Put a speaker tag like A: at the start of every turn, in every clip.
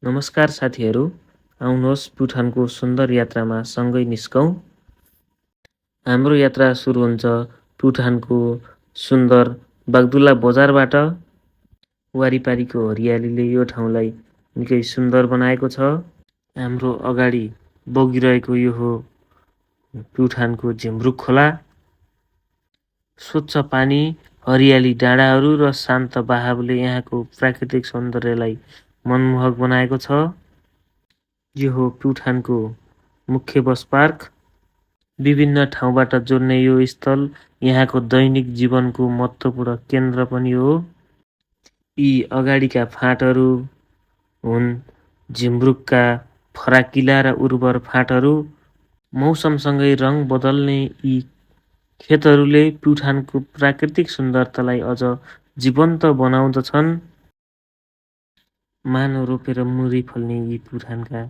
A: नमस्कार साथीहरू, आउनुहोस् प्युठानको सुन्दर यात्रामा सँगै निस्कौँ। हाम्रो यात्रा सुरु हुन्छ प्युठानको सुन्दर बागदुल्ला बजारबाट। वारिपारीको हरियालीले यो ठाउँलाई निकै सुन्दर बनाएको छ। हाम्रो अगाडि बगिरहेको यो हो प्युठानको झिमरुक खोला। स्वच्छ पानी, हरियाली डाँडाहरू र शान्त बहावले यहाँको प्राकृतिक सौन्दर्यलाई मनमोहक बनाएको छ। यो हो प्युठानको मुख्य बस पार्क। विभिन्न ठाउँबाट जोड्ने यो स्थल यहाँको दैनिक जीवनको महत्त्वपूर्ण केन्द्र पनि हो। यी अगाडिका फाँटहरू हुन् झिमरुकका फराकिला र उर्वर फाँटहरू। मौसमसँगै रङ बदल्ने यी खेतहरूले प्युठानको प्राकृतिक सुन्दरतालाई अझ जीवन्त बनाउँदछन्। मानो रोपेर मुरी फल्ने यी प्युठानका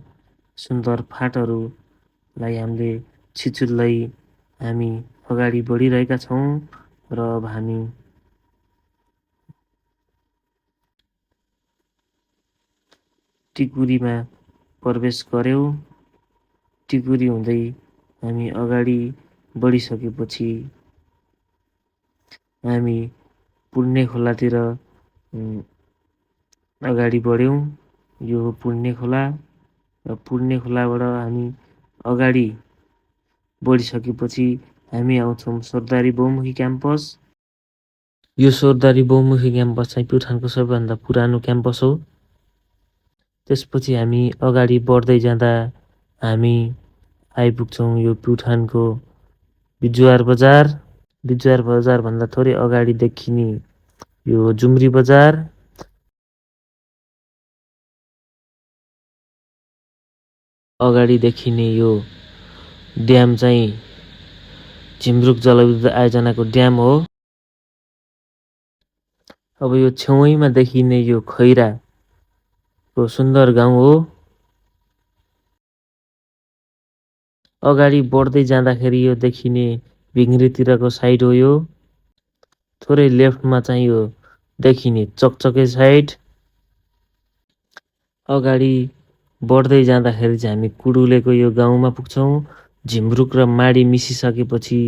A: सुन्दर फाँटहरूलाई हामीले छिचुल्दै हामी अगाडि बढिरहेका छौँ र अब हामी टिकुरीमा प्रवेश गर्यौँ। टिकुरी हुँदै हामी अगाडि बढिसकेपछि हामी पुण्य खोलातिर अगाडि बढ्यौँ। यो हो पुण्य खोला र पुण्य खोलाबाट हामी अगाडि बढिसकेपछि हामी आउँछौँ सरदारी बहुमुखी क्याम्पस। यो सरदारी बहुमुखी क्याम्पस चाहिँ प्युठानको सबैभन्दा पुरानो क्याम्पस हो। त्यसपछि हामी अगाडि बढ्दै जाँदा हामी आइपुग्छौँ यो प्युठानको बिजुवार बजार। बिजुवार बजारभन्दा थोरै अगाडि देखिने यो जुम्री बजार। अगाडि देखिने यो ड्याम चाहिँ झिमरुक जलविद्युत आयोजनाको ड्याम हो। अब यो छेउैमा देखिने यो खैराको सुन्दर गाउँ हो। अगाडि बढ्दै जाँदाखेरि यो देखिने भिङ्ग्रीतिरको साइड हो। यो थोरै लेफ्टमा चाहिँ यो देखिने चकचके साइड। अगाडि बढ्दै जाँदाखेरि चाहिँ हामी कुडुलेको यो गाउँमा पुग्छौँ। झिमरुक र माडी मिसिसकेपछि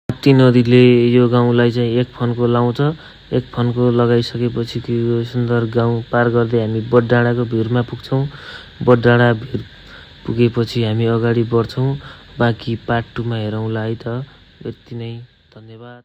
A: राप्ती नदीले यो गाउँलाई चाहिँ एक फन्को लाउँछ। एक फन्को लगाइसकेपछि यो सुन्दर गाउँ पार गर्दै हामी बडडाँडाको भिरमा पुग्छौँ। बडडाँडा भिर पुगेपछि हामी अगाडि बढ्छौँ। बाँकी पार्ट 2मा हेरौँला है त। यति नै, धन्यवाद।